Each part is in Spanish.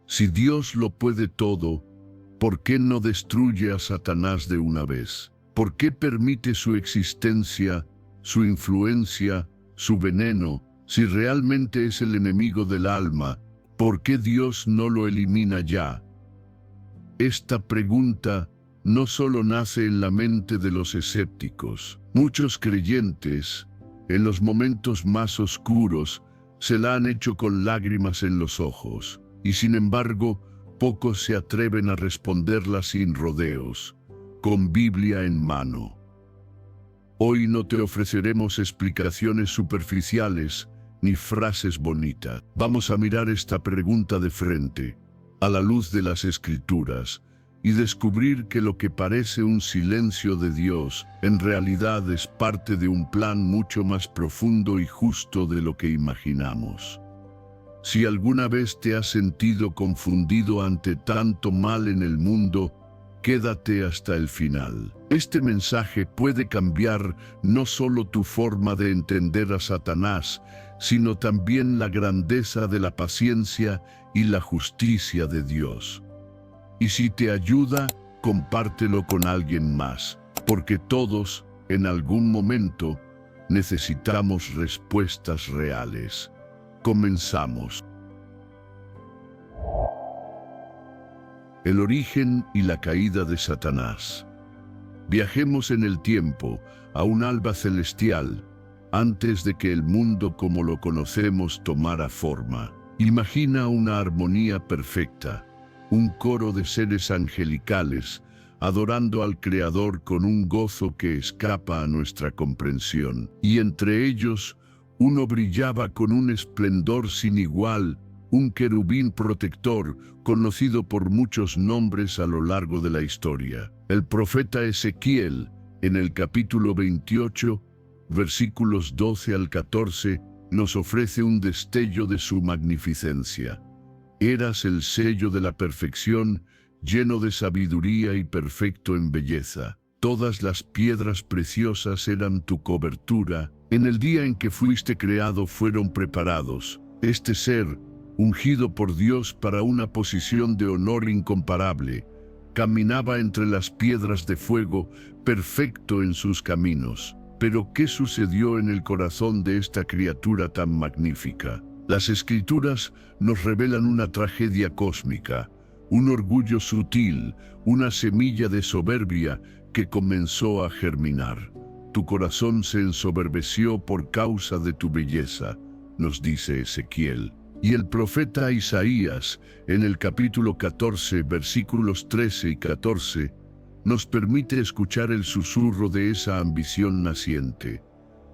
Si Dios lo puede todo, ¿por qué no destruye a Satanás de una vez? ¿Por qué permite su existencia, su influencia, su veneno? Si realmente es el enemigo del alma, ¿por qué Dios no lo elimina ya? Esta pregunta no solo nace en la mente de los escépticos. Muchos creyentes, en los momentos más oscuros, se la han hecho con lágrimas en los ojos, y sin embargo, pocos se atreven a responderla sin rodeos, con Biblia en mano. Hoy no te ofreceremos explicaciones superficiales ni frases bonitas. Vamos a mirar esta pregunta de frente, a la luz de las Escrituras, y descubrir que lo que parece un silencio de Dios, en realidad es parte de un plan mucho más profundo y justo de lo que imaginamos. Si alguna vez te has sentido confundido ante tanto mal en el mundo, quédate hasta el final. Este mensaje puede cambiar no solo tu forma de entender a Satanás, sino también la grandeza de la paciencia y la justicia de Dios. Y si te ayuda, compártelo con alguien más, porque todos, en algún momento, necesitamos respuestas reales. Comenzamos. El origen y la caída de Satanás. Viajemos en el tiempo, a un alba celestial, antes de que el mundo como lo conocemos tomara forma. Imagina una armonía perfecta, un coro de seres angelicales, adorando al Creador con un gozo que escapa a nuestra comprensión. Y entre ellos, uno brillaba con un esplendor sin igual, un querubín protector, conocido por muchos nombres a lo largo de la historia. El profeta Ezequiel, en el capítulo 28, versículos 12 al 14, nos ofrece un destello de su magnificencia. Eras el sello de la perfección, lleno de sabiduría y perfecto en belleza. Todas las piedras preciosas eran tu cobertura. En el día en que fuiste creado fueron preparados. Este ser, ungido por Dios para una posición de honor incomparable, caminaba entre las piedras de fuego, perfecto en sus caminos. Pero ¿qué sucedió en el corazón de esta criatura tan magnífica? Las Escrituras nos revelan una tragedia cósmica, un orgullo sutil, una semilla de soberbia que comenzó a germinar. Tu corazón se ensoberbeció por causa de tu belleza, nos dice Ezequiel. Y el profeta Isaías, en el capítulo 14, versículos 13 y 14, nos permite escuchar el susurro de esa ambición naciente.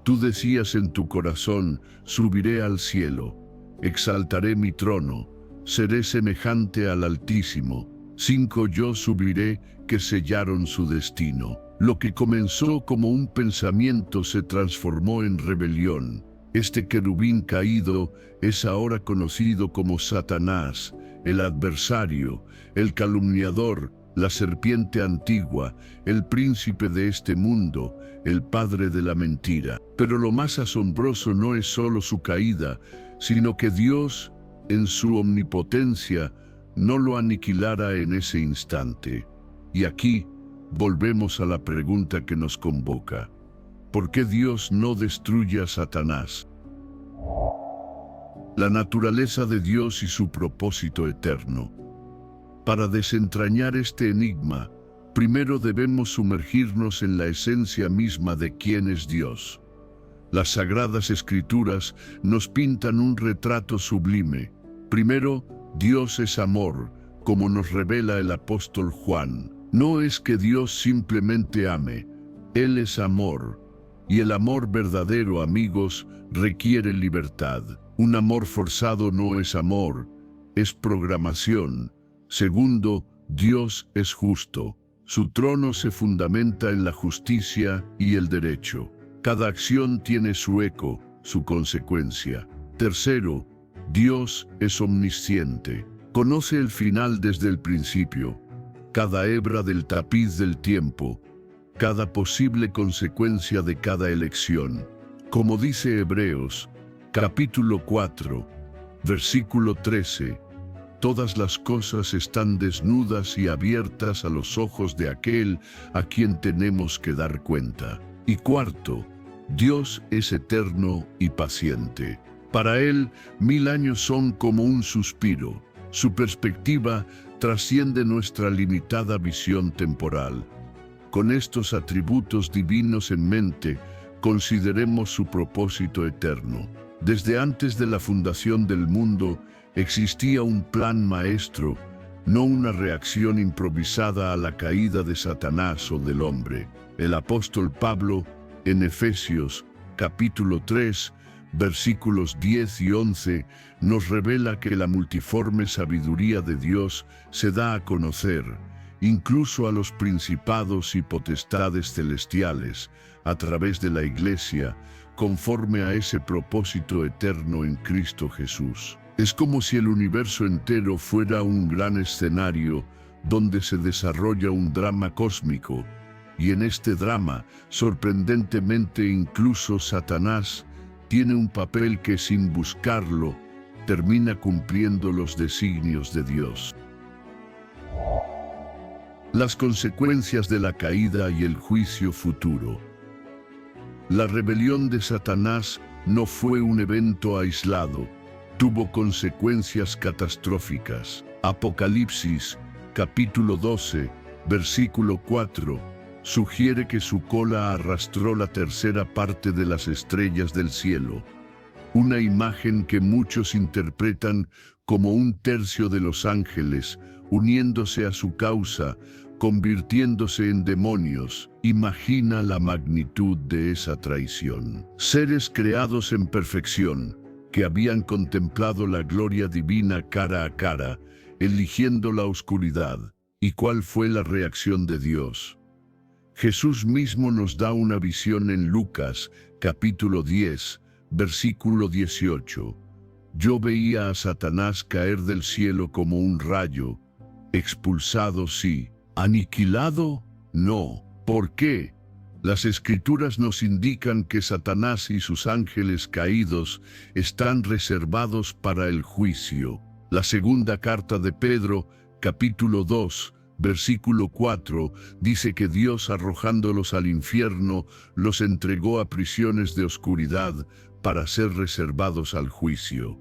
Tú decías en tu corazón, subiré al cielo, exaltaré mi trono, seré semejante al Altísimo. 5 Yo subiré, que sellaron su destino. Lo que comenzó como un pensamiento se transformó en rebelión. Este querubín caído es ahora conocido como Satanás, el adversario, el calumniador, la serpiente antigua, el príncipe de este mundo, el padre de la mentira. Pero lo más asombroso no es solo su caída, sino que Dios, en su omnipotencia, no lo aniquilara en ese instante. Y aquí volvemos a la pregunta que nos convoca. ¿Por qué Dios no destruye a Satanás? La naturaleza de Dios y su propósito eterno. Para desentrañar este enigma, primero debemos sumergirnos en la esencia misma de quién es Dios. Las Sagradas Escrituras nos pintan un retrato sublime. Primero, Dios es amor, como nos revela el apóstol Juan. No es que Dios simplemente ame, Él es amor. Y el amor verdadero, amigos, requiere libertad. Un amor forzado no es amor, es programación. Segundo, Dios es justo. Su trono se fundamenta en la justicia y el derecho. Cada acción tiene su eco, su consecuencia. Tercero, Dios es omnisciente. Conoce el final desde el principio, cada hebra del tapiz del tiempo, cada posible consecuencia de cada elección. Como dice Hebreos, capítulo 4, versículo 13, Todas las cosas están desnudas y abiertas a los ojos de aquel a quien tenemos que dar cuenta. Y cuarto, Dios es eterno y paciente. Para Él, 1000 años son como un suspiro. Su perspectiva trasciende nuestra limitada visión temporal. Con estos atributos divinos en mente, consideremos su propósito eterno. Desde antes de la fundación del mundo, existía un plan maestro, no una reacción improvisada a la caída de Satanás o del hombre. El apóstol Pablo, en Efesios, capítulo 3, versículos 10 y 11, nos revela que la multiforme sabiduría de Dios se da a conocer, incluso a los principados y potestades celestiales, a través de la Iglesia, conforme a ese propósito eterno en Cristo Jesús. Es como si el universo entero fuera un gran escenario donde se desarrolla un drama cósmico, y en este drama, sorprendentemente incluso Satanás tiene un papel que sin buscarlo, termina cumpliendo los designios de Dios. Las consecuencias de la caída y el juicio futuro. La rebelión de Satanás no fue un evento aislado, tuvo consecuencias catastróficas. Apocalipsis, capítulo 12, versículo 4, sugiere que su cola arrastró la tercera parte de las estrellas del cielo, una imagen que muchos interpretan como un tercio de los ángeles, uniéndose a su causa, convirtiéndose en demonios. Imagina la magnitud de esa traición. Seres creados en perfección, que habían contemplado la gloria divina cara a cara, eligiendo la oscuridad. ¿Y cuál fue la reacción de Dios? Jesús mismo nos da una visión en Lucas, capítulo 10, versículo 18. Yo veía a Satanás caer del cielo como un rayo, expulsado sí, aniquilado no. ¿Por qué? Las Escrituras nos indican que Satanás y sus ángeles caídos están reservados para el juicio. La segunda carta de Pedro, capítulo 2, versículo 4, dice que Dios, arrojándolos al infierno, los entregó a prisiones de oscuridad para ser reservados al juicio.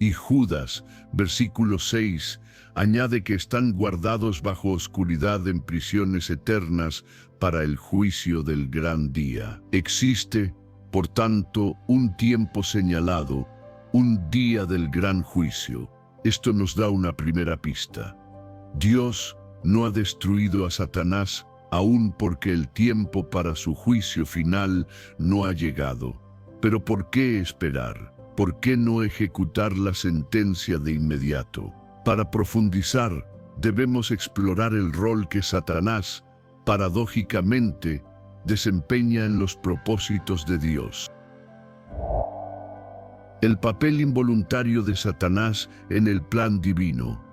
Y Judas, versículo 6, añade que están guardados bajo oscuridad en prisiones eternas para el juicio del gran día. Existe, por tanto, un tiempo señalado, un día del gran juicio. Esto nos da una primera pista. Dios no ha destruido a Satanás aún porque el tiempo para su juicio final no ha llegado. Pero ¿por qué esperar? ¿Por qué no ejecutar la sentencia de inmediato? Para profundizar, debemos explorar el rol que Satanás, paradójicamente, desempeña en los propósitos de Dios. El papel involuntario de Satanás en el plan divino.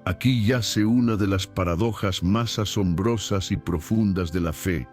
Aquí yace una de las paradojas más asombrosas y profundas de la fe.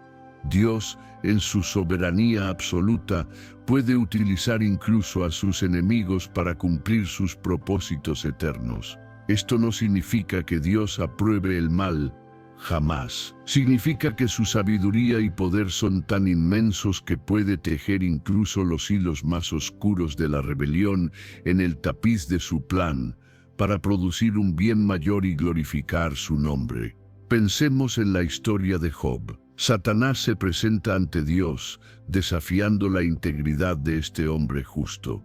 Dios, en su soberanía absoluta, puede utilizar incluso a sus enemigos para cumplir sus propósitos eternos. Esto no significa que Dios apruebe el mal, jamás. Significa que su sabiduría y poder son tan inmensos que puede tejer incluso los hilos más oscuros de la rebelión en el tapiz de su plan, para producir un bien mayor y glorificar su nombre. Pensemos en la historia de Job. Satanás se presenta ante Dios, desafiando la integridad de este hombre justo.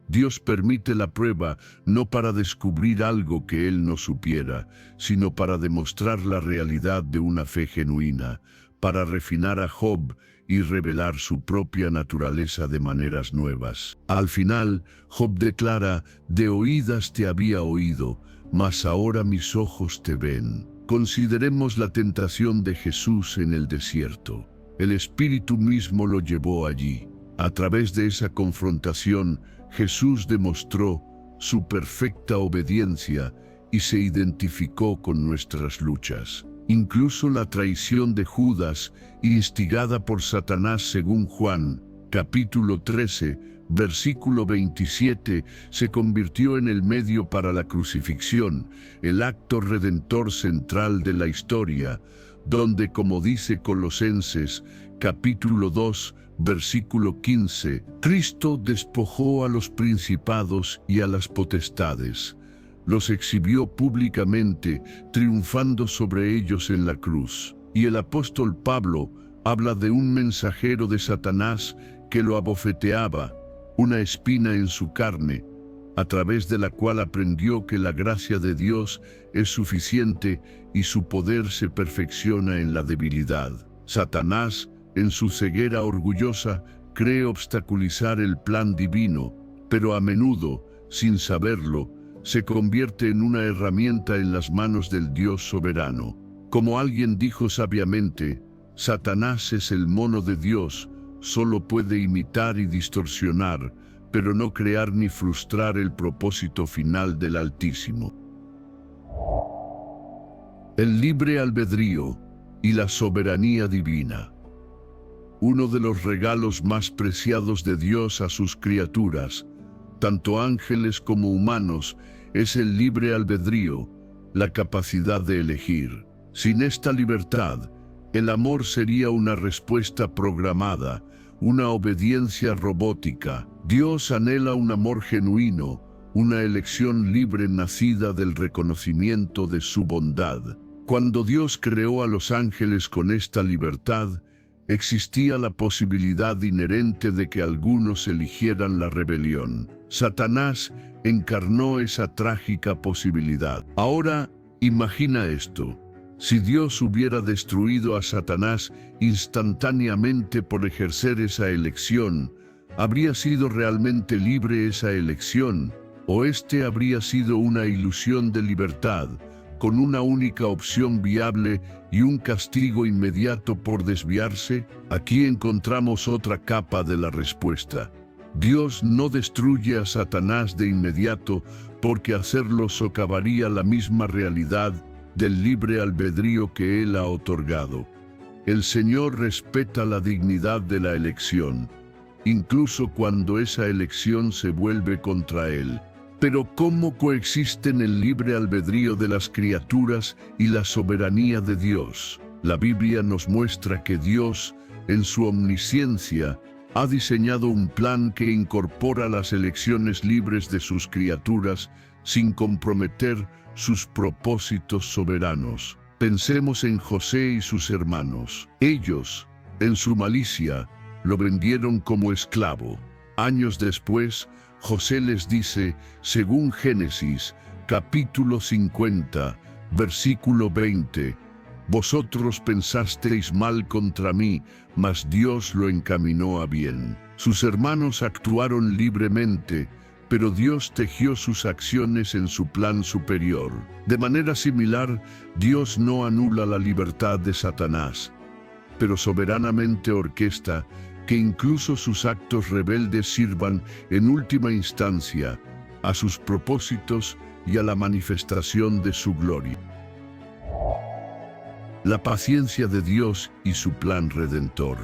Dios permite la prueba no para descubrir algo que él no supiera, sino para demostrar la realidad de una fe genuina, para refinar a Job y revelar su propia naturaleza de maneras nuevas. Al final, Job declara: de oídas te había oído, mas ahora mis ojos te ven. Consideremos la tentación de Jesús en el desierto. El Espíritu mismo lo llevó allí. A través de esa confrontación, Jesús demostró su perfecta obediencia y se identificó con nuestras luchas. Incluso la traición de Judas, instigada por Satanás según Juan, capítulo 13, versículo 27, se convirtió en el medio para la crucifixión, el acto redentor central de la historia, donde, como dice Colosenses, capítulo 2, versículo 15, Cristo despojó a los principados y a las potestades. Los exhibió públicamente, triunfando sobre ellos en la cruz. Y el apóstol Pablo habla de un mensajero de Satanás que lo abofeteaba, una espina en su carne, a través de la cual aprendió que la gracia de Dios es suficiente y su poder se perfecciona en la debilidad. Satanás, en su ceguera orgullosa, cree obstaculizar el plan divino, pero a menudo, sin saberlo, se convierte en una herramienta en las manos del Dios soberano. Como alguien dijo sabiamente, Satanás es el mono de Dios, solo puede imitar y distorsionar, pero no crear ni frustrar el propósito final del Altísimo. El libre albedrío y la soberanía divina. Uno de los regalos más preciados de Dios a sus criaturas, tanto ángeles como humanos, es el libre albedrío, la capacidad de elegir. Sin esta libertad, el amor sería una respuesta programada, una obediencia robótica. Dios anhela un amor genuino, una elección libre nacida del reconocimiento de su bondad. Cuando Dios creó a los ángeles con esta libertad, existía la posibilidad inherente de que algunos eligieran la rebelión. Satanás encarnó esa trágica posibilidad. Ahora, imagina esto. Si Dios hubiera destruido a Satanás instantáneamente por ejercer esa elección, ¿habría sido realmente libre esa elección? ¿O este habría sido una ilusión de libertad, con una única opción viable y un castigo inmediato por desviarse? Aquí encontramos otra capa de la respuesta. Dios no destruye a Satanás de inmediato porque hacerlo socavaría la misma realidad del libre albedrío que Él ha otorgado. El Señor respeta la dignidad de la elección, incluso cuando esa elección se vuelve contra Él. Pero ¿cómo coexisten el libre albedrío de las criaturas y la soberanía de Dios? La Biblia nos muestra que Dios, en su omnisciencia, ha diseñado un plan que incorpora las elecciones libres de sus criaturas sin comprometer sus propósitos soberanos. Pensemos en José y sus hermanos. Ellos, en su malicia, lo vendieron como esclavo. Años después, José les dice, según Génesis, capítulo 50, versículo 20, «Vosotros pensasteis mal contra mí, mas Dios lo encaminó a bien». Sus hermanos actuaron libremente, pero Dios tejió sus acciones en su plan superior. De manera similar, Dios no anula la libertad de Satanás, pero soberanamente orquesta que incluso sus actos rebeldes sirvan, en última instancia, a sus propósitos y a la manifestación de su gloria. La paciencia de Dios y su plan redentor.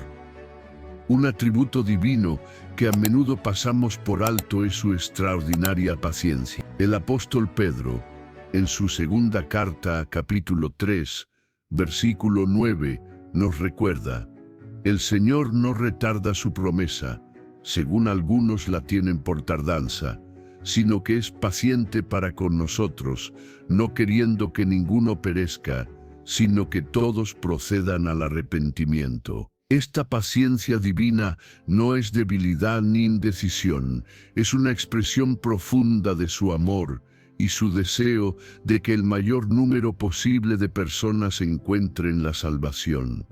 Un atributo divino que a menudo pasamos por alto es su extraordinaria paciencia. El apóstol Pedro, en su segunda carta, capítulo 3, versículo 9, nos recuerda: «El Señor no retarda su promesa, según algunos la tienen por tardanza, sino que es paciente para con nosotros, no queriendo que ninguno perezca, sino que todos procedan al arrepentimiento». Esta paciencia divina no es debilidad ni indecisión, es una expresión profunda de su amor y su deseo de que el mayor número posible de personas encuentren la salvación.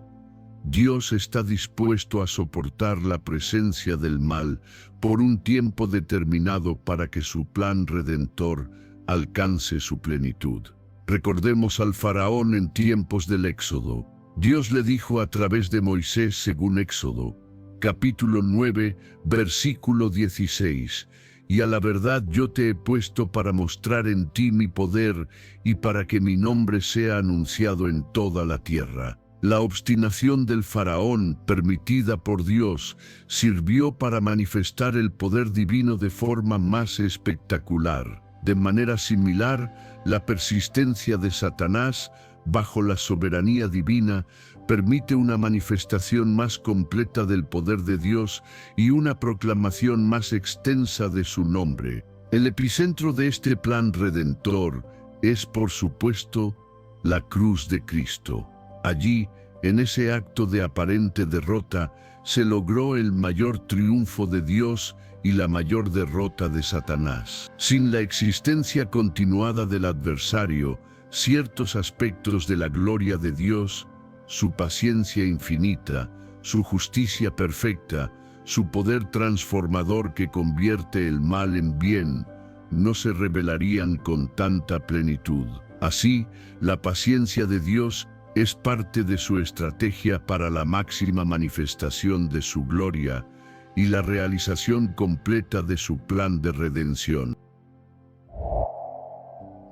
Dios está dispuesto a soportar la presencia del mal por un tiempo determinado para que su plan redentor alcance su plenitud. Recordemos al faraón en tiempos del Éxodo. Dios le dijo a través de Moisés según Éxodo, capítulo 9, versículo 16, «Y a la verdad yo te he puesto para mostrar en ti mi poder y para que mi nombre sea anunciado en toda la tierra». La obstinación del faraón, permitida por Dios, sirvió para manifestar el poder divino de forma más espectacular. De manera similar, la persistencia de Satanás, bajo la soberanía divina, permite una manifestación más completa del poder de Dios y una proclamación más extensa de su nombre. El epicentro de este plan redentor es, por supuesto, la cruz de Cristo. Allí, en ese acto de aparente derrota, se logró el mayor triunfo de Dios y la mayor derrota de Satanás. Sin la existencia continuada del adversario, ciertos aspectos de la gloria de Dios, su paciencia infinita, su justicia perfecta, su poder transformador que convierte el mal en bien, no se revelarían con tanta plenitud. Así, la paciencia de Dios es parte de su estrategia para la máxima manifestación de su gloria y la realización completa de su plan de redención.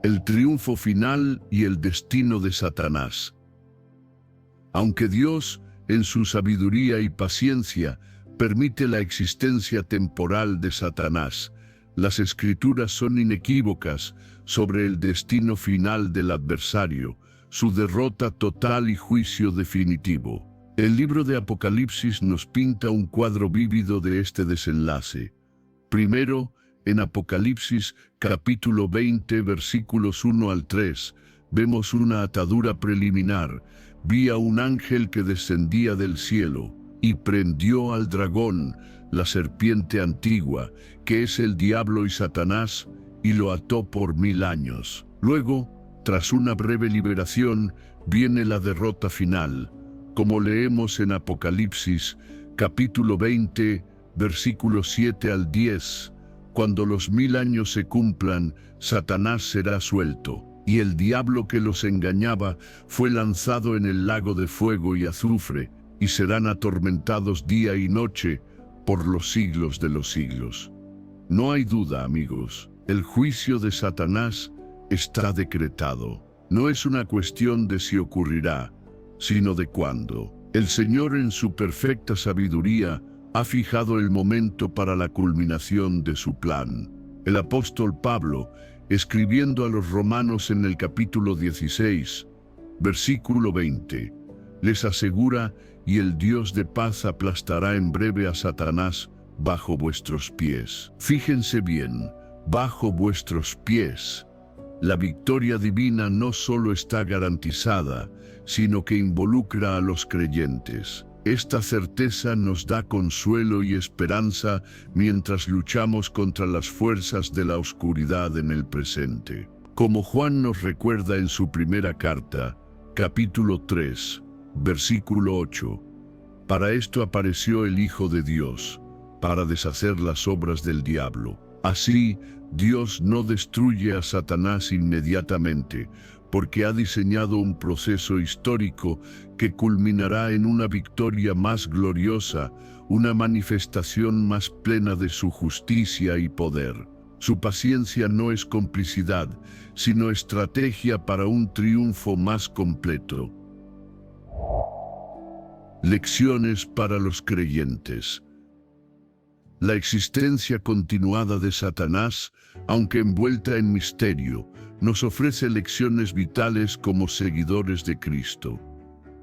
El triunfo final y el destino de Satanás. Aunque Dios, en su sabiduría y paciencia, permite la existencia temporal de Satanás, las Escrituras son inequívocas sobre el destino final del adversario, su derrota total y juicio definitivo. El libro de Apocalipsis nos pinta un cuadro vívido de este desenlace. Primero, en Apocalipsis capítulo 20, versículos 1 al 3, vemos una atadura preliminar. Vi a un ángel que descendía del cielo y prendió al dragón, la serpiente antigua, que es el diablo y Satanás, y lo ató por 1000 años. Luego, tras una breve liberación, viene la derrota final, como leemos en Apocalipsis, capítulo 20, versículos 7 al 10. Cuando los 1000 años se cumplan, Satanás será suelto, y el diablo que los engañaba fue lanzado en el lago de fuego y azufre, y serán atormentados día y noche por los siglos de los siglos. No hay duda, amigos, el juicio de Satanás está decretado. No es una cuestión de si ocurrirá, sino de cuándo. El Señor, en su perfecta sabiduría, ha fijado el momento para la culminación de su plan. El apóstol Pablo, escribiendo a los romanos en el capítulo 16, versículo 20, les asegura: y el Dios de paz aplastará en breve a Satanás bajo vuestros pies. Fíjense bien, bajo vuestros pies. La victoria divina no solo está garantizada, sino que involucra a los creyentes. Esta certeza nos da consuelo y esperanza mientras luchamos contra las fuerzas de la oscuridad en el presente. Como Juan nos recuerda en su primera carta, capítulo 3, versículo 8, para esto apareció el Hijo de Dios, para deshacer las obras del diablo. Así, Dios no destruye a Satanás inmediatamente, porque ha diseñado un proceso histórico que culminará en una victoria más gloriosa, una manifestación más plena de su justicia y poder. Su paciencia no es complicidad, sino estrategia para un triunfo más completo. Lecciones para los creyentes. La existencia continuada de Satanás, aunque envuelta en misterio, nos ofrece lecciones vitales como seguidores de Cristo.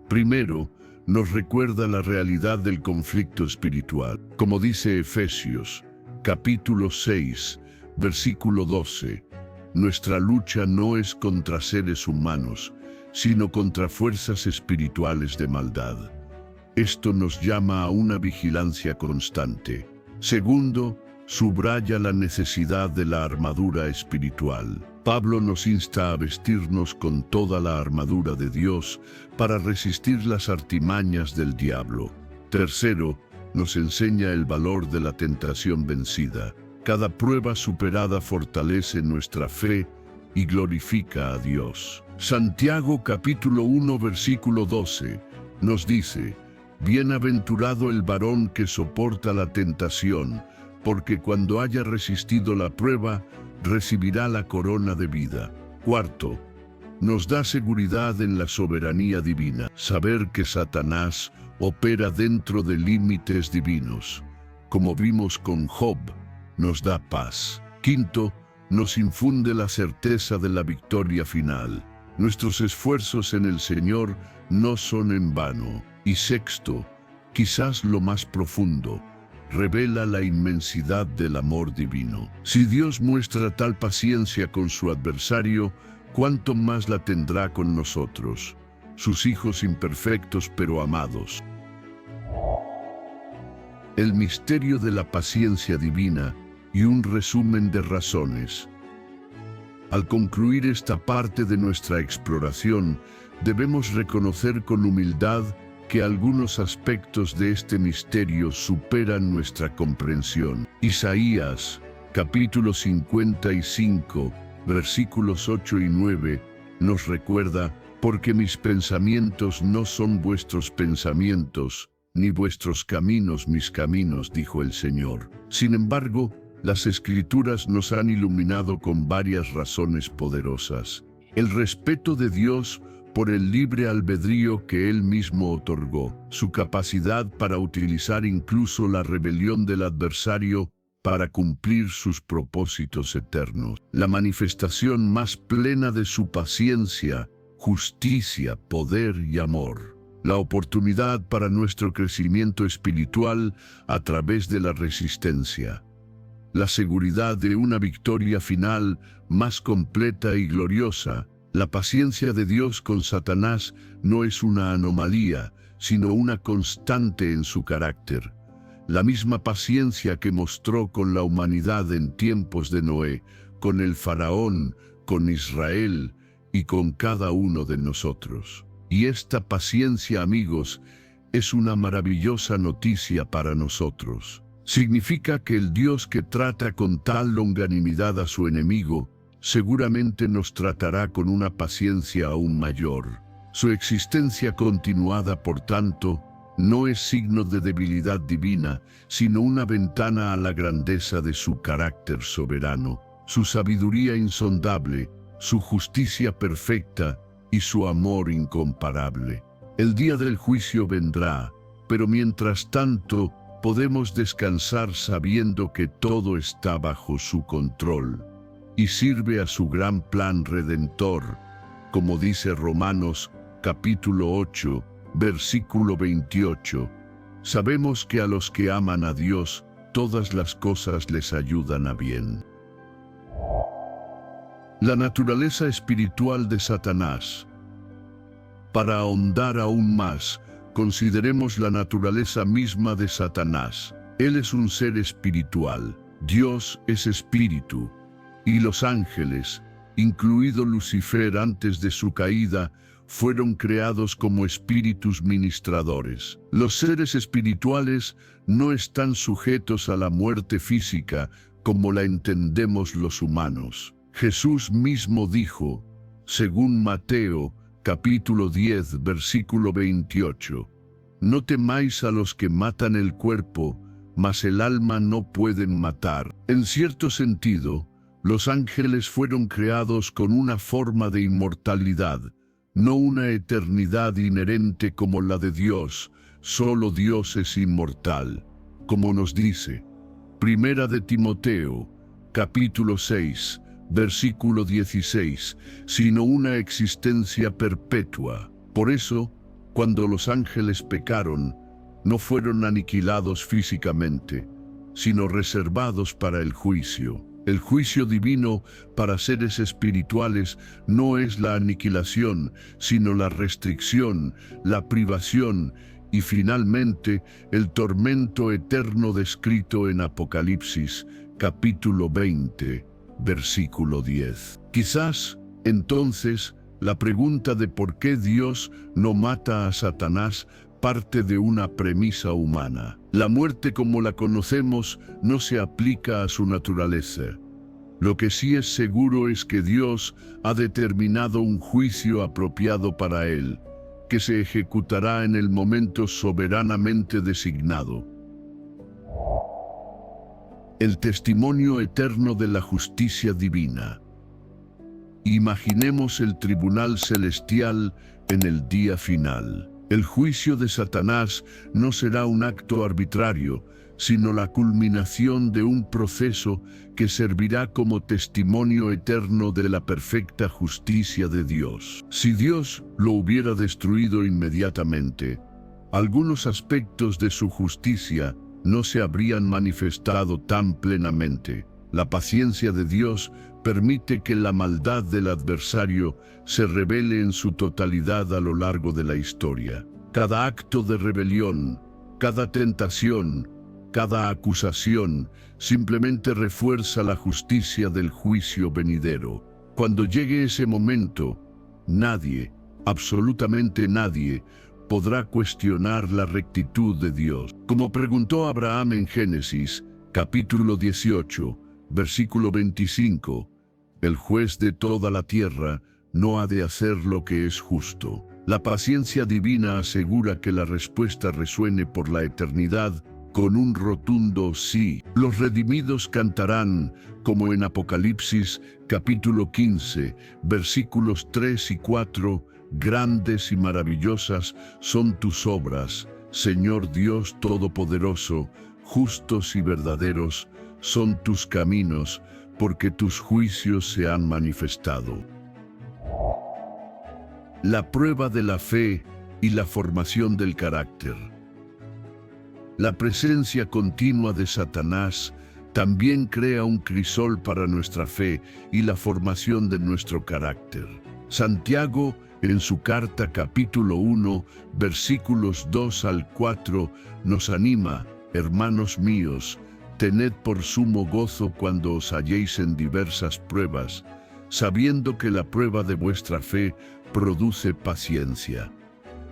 Primero, nos recuerda la realidad del conflicto espiritual. Como dice Efesios, capítulo 6, versículo 12, nuestra lucha no es contra seres humanos, sino contra fuerzas espirituales de maldad. Esto nos llama a una vigilancia constante. Segundo, subraya la necesidad de la armadura espiritual. Pablo nos insta a vestirnos con toda la armadura de Dios para resistir las artimañas del diablo. Tercero, nos enseña el valor de la tentación vencida. Cada prueba superada fortalece nuestra fe y glorifica a Dios. Santiago capítulo 1 versículo 12 nos dice: bienaventurado el varón que soporta la tentación, porque cuando haya resistido la prueba, recibirá la corona de vida. Cuarto, nos da seguridad en la soberanía divina. Saber que Satanás opera dentro de límites divinos, como vimos con Job, nos da paz. Quinto, nos infunde la certeza de la victoria final. Nuestros esfuerzos en el Señor no son en vano. Y sexto, quizás lo más profundo, revela la inmensidad del amor divino. Si Dios muestra tal paciencia con su adversario, ¿cuánto más la tendrá con nosotros, sus hijos imperfectos pero amados? El misterio de la paciencia divina y un resumen de razones. Al concluir esta parte de nuestra exploración, debemos reconocer con humildad que algunos aspectos de este misterio superan nuestra comprensión. Isaías, capítulo 55, versículos 8 y 9, nos recuerda: porque mis pensamientos no son vuestros pensamientos, ni vuestros caminos mis caminos, dijo el Señor. Sin embargo, las Escrituras nos han iluminado con varias razones poderosas. El respeto de Dios por el libre albedrío que Él mismo otorgó, su capacidad para utilizar incluso la rebelión del adversario para cumplir sus propósitos eternos, la manifestación más plena de su paciencia, justicia, poder y amor, la oportunidad para nuestro crecimiento espiritual a través de la resistencia, la seguridad de una victoria final más completa y gloriosa. La paciencia de Dios con Satanás no es una anomalía, sino una constante en su carácter. La misma paciencia que mostró con la humanidad en tiempos de Noé, con el faraón, con Israel y con cada uno de nosotros. Y esta paciencia, amigos, es una maravillosa noticia para nosotros. Significa que el Dios que trata con tal longanimidad a su enemigo, seguramente nos tratará con una paciencia aún mayor. Su existencia continuada, por tanto, no es signo de debilidad divina, sino una ventana a la grandeza de su carácter soberano, su sabiduría insondable, su justicia perfecta y su amor incomparable. El día del juicio vendrá, pero mientras tanto podemos descansar sabiendo que todo está bajo su control y sirve a su gran plan redentor, como dice Romanos capítulo 8, versículo 28. Sabemos que a los que aman a Dios, todas las cosas les ayudan a bien. La naturaleza espiritual de Satanás. Para ahondar aún más, consideremos la naturaleza misma de Satanás. Él es un ser espiritual. Dios es espíritu. Y los ángeles, incluido Lucifer antes de su caída, fueron creados como espíritus ministradores. Los seres espirituales no están sujetos a la muerte física como la entendemos los humanos. Jesús mismo dijo, según Mateo, capítulo 10, versículo 28, no temáis a los que matan el cuerpo, mas el alma no pueden matar. En cierto sentido, los ángeles fueron creados con una forma de inmortalidad, no una eternidad inherente como la de Dios. Solo Dios es inmortal, como nos dice Primera de Timoteo, capítulo 6, versículo 16, sino una existencia perpetua. Por eso, cuando los ángeles pecaron, no fueron aniquilados físicamente, sino reservados para el juicio. El juicio divino para seres espirituales no es la aniquilación, sino la restricción, la privación y finalmente el tormento eterno descrito en Apocalipsis, capítulo 20, versículo 10. Quizás, entonces, la pregunta de por qué Dios no mata a Satanás parte de una premisa humana. La muerte como la conocemos no se aplica a su naturaleza. Lo que sí es seguro es que Dios ha determinado un juicio apropiado para él, que se ejecutará en el momento soberanamente designado. El testimonio eterno de la justicia divina. Imaginemos el tribunal celestial en el día final. El juicio de Satanás no será un acto arbitrario, sino la culminación de un proceso que servirá como testimonio eterno de la perfecta justicia de Dios. Si Dios lo hubiera destruido inmediatamente, algunos aspectos de su justicia no se habrían manifestado tan plenamente. La paciencia de Dios permite que la maldad del adversario se revele en su totalidad a lo largo de la historia. Cada acto de rebelión, cada tentación, cada acusación simplemente refuerza la justicia del juicio venidero. Cuando llegue ese momento, nadie, absolutamente nadie, podrá cuestionar la rectitud de Dios. Como preguntó Abraham en Génesis, capítulo 18, versículo 25, el juez de toda la tierra no ha de hacer lo que es justo. La paciencia divina asegura que la respuesta resuene por la eternidad con un rotundo sí. Los redimidos cantarán, como en Apocalipsis, capítulo 15, versículos 3 y 4, grandes y maravillosas son tus obras, Señor Dios Todopoderoso, justos y verdaderos son tus caminos, porque tus juicios se han manifestado. La prueba de la fe y la formación del carácter. La presencia continua de Satanás también crea un crisol para nuestra fe y la formación de nuestro carácter. Santiago, en su carta capítulo 1, versículos 2 al 4, nos anima: hermanos míos, tened por sumo gozo cuando os halléis en diversas pruebas, sabiendo que la prueba de vuestra fe produce paciencia.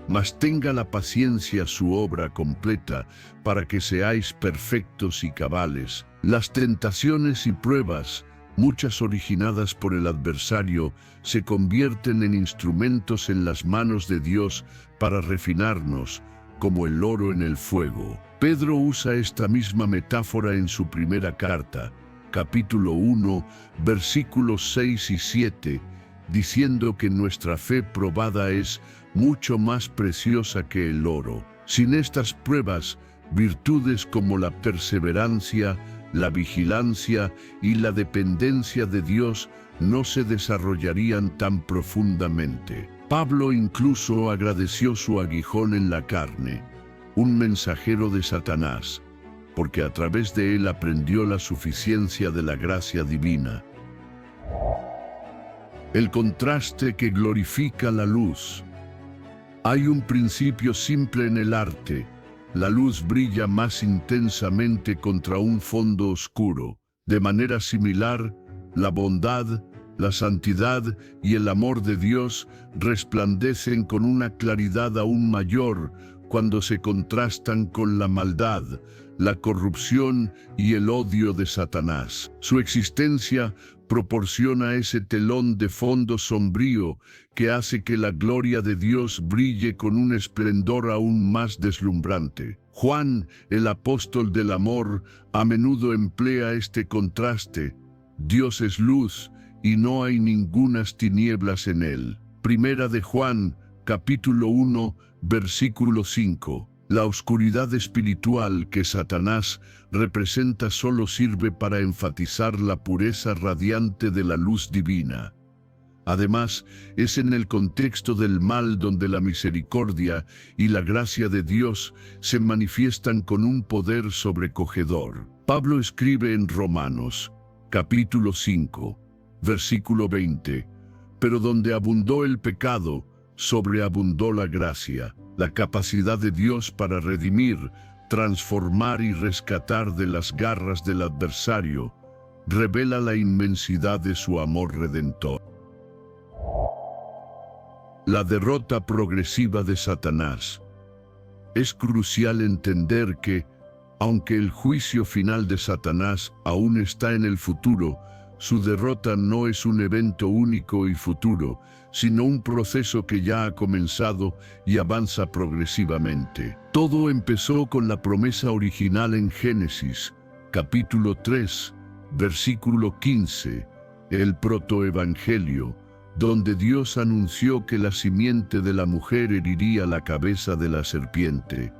Mas tenga la paciencia su obra completa, para que seáis perfectos y cabales. Las tentaciones y pruebas, muchas originadas por el adversario, se convierten en instrumentos en las manos de Dios para refinarnos, como el oro en el fuego. Pedro usa esta misma metáfora en su primera carta, capítulo 1, versículos 6 y 7, diciendo que nuestra fe probada es mucho más preciosa que el oro. Sin estas pruebas, virtudes como la perseverancia, la vigilancia y la dependencia de Dios no se desarrollarían tan profundamente. Pablo incluso agradeció su aguijón en la carne, un mensajero de Satanás, porque a través de él aprendió la suficiencia de la gracia divina. El contraste que glorifica la luz. Hay un principio simple en el arte: la luz brilla más intensamente contra un fondo oscuro. De manera similar, la bondad, la santidad y el amor de Dios resplandecen con una claridad aún mayor cuando se contrastan con la maldad, la corrupción y el odio de Satanás. Su existencia proporciona ese telón de fondo sombrío que hace que la gloria de Dios brille con un esplendor aún más deslumbrante. Juan, el apóstol del amor, a menudo emplea este contraste: Dios es luz y no hay ningunas tinieblas en él. Primera de Juan, capítulo 1, versículo 5. La oscuridad espiritual que Satanás representa solo sirve para enfatizar la pureza radiante de la luz divina. Además, es en el contexto del mal donde la misericordia y la gracia de Dios se manifiestan con un poder sobrecogedor. Pablo escribe en Romanos, capítulo 5, versículo 20, pero donde abundó el pecado, sobreabundó la gracia. La capacidad de Dios para redimir, transformar y rescatar de las garras del adversario revela la inmensidad de su amor redentor. La derrota progresiva de Satanás. Es crucial entender que, aunque el juicio final de Satanás aún está en el futuro, su derrota no es un evento único y futuro, sino un proceso que ya ha comenzado y avanza progresivamente. Todo empezó con la promesa original en Génesis, capítulo 3, versículo 15, el protoevangelio, donde Dios anunció que la simiente de la mujer heriría la cabeza de la serpiente.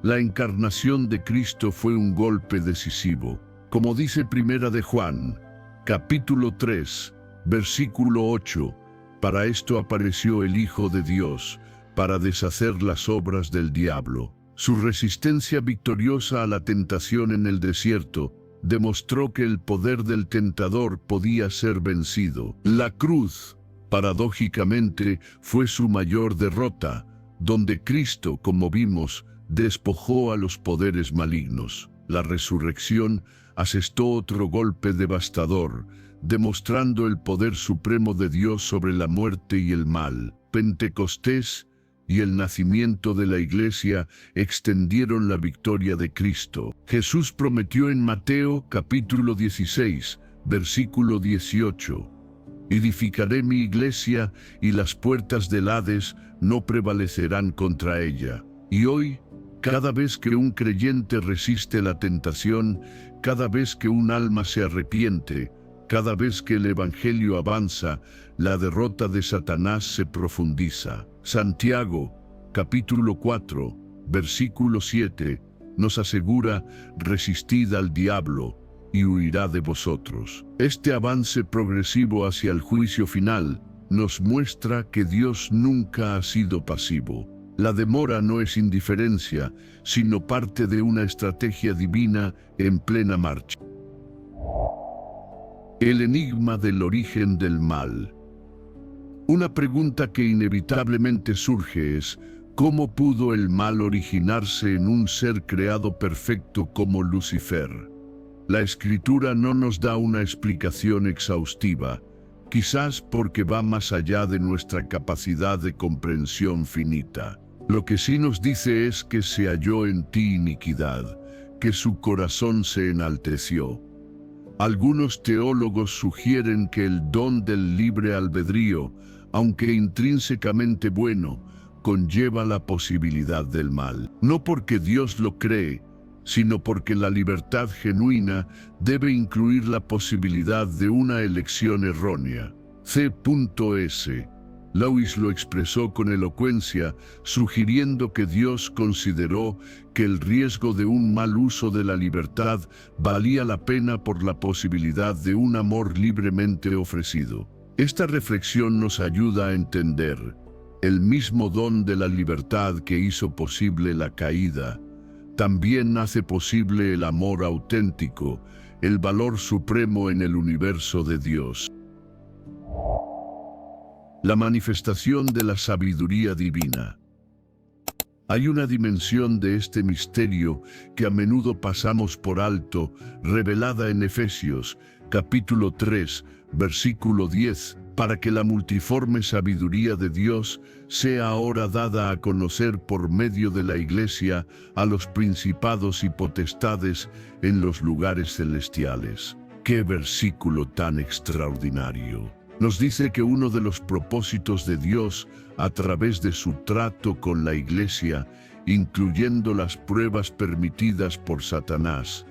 La encarnación de Cristo fue un golpe decisivo. Como dice Primera de Juan, capítulo 3, versículo 8, para esto apareció el Hijo de Dios, para deshacer las obras del diablo. Su resistencia victoriosa a la tentación en el desierto demostró que el poder del tentador podía ser vencido. La cruz, paradójicamente, fue su mayor derrota, donde Cristo, como vimos, despojó a los poderes malignos. La resurrección asestó otro golpe devastador, demostrando el poder supremo de Dios sobre la muerte y el mal. Pentecostés y el nacimiento de la Iglesia extendieron la victoria de Cristo. Jesús prometió en Mateo capítulo 16, versículo 18, «Edificaré mi iglesia y las puertas del Hades no prevalecerán contra ella». Y hoy, cada vez que un creyente resiste la tentación, cada vez que un alma se arrepiente, cada vez que el Evangelio avanza, la derrota de Satanás se profundiza. Santiago, capítulo 4, versículo 7, nos asegura: «Resistid al diablo, y huirá de vosotros». Este avance progresivo hacia el juicio final nos muestra que Dios nunca ha sido pasivo. La demora no es indiferencia, sino parte de una estrategia divina en plena marcha. El enigma del origen del mal. Una pregunta que inevitablemente surge es: ¿cómo pudo el mal originarse en un ser creado perfecto como Lucifer? La Escritura no nos da una explicación exhaustiva, quizás porque va más allá de nuestra capacidad de comprensión finita. Lo que sí nos dice es que se halló en ti iniquidad, que su corazón se enalteció. Algunos teólogos sugieren que el don del libre albedrío, aunque intrínsecamente bueno, conlleva la posibilidad del mal. No porque Dios lo cree, sino porque la libertad genuina debe incluir la posibilidad de una elección errónea. C.S. Lewis lo expresó con elocuencia, sugiriendo que Dios consideró que el riesgo de un mal uso de la libertad valía la pena por la posibilidad de un amor libremente ofrecido. Esta reflexión nos ayuda a entender: el mismo don de la libertad que hizo posible la caída, también hace posible el amor auténtico, el valor supremo en el universo de Dios. La manifestación de la sabiduría divina. Hay una dimensión de este misterio que a menudo pasamos por alto, revelada en Efesios, capítulo 3, versículo 10, para que la multiforme sabiduría de Dios sea ahora dada a conocer por medio de la Iglesia a los principados y potestades en los lugares celestiales. ¡Qué versículo tan extraordinario! Nos dice que uno de los propósitos de Dios a través de su trato con la Iglesia, incluyendo las pruebas permitidas por Satanás,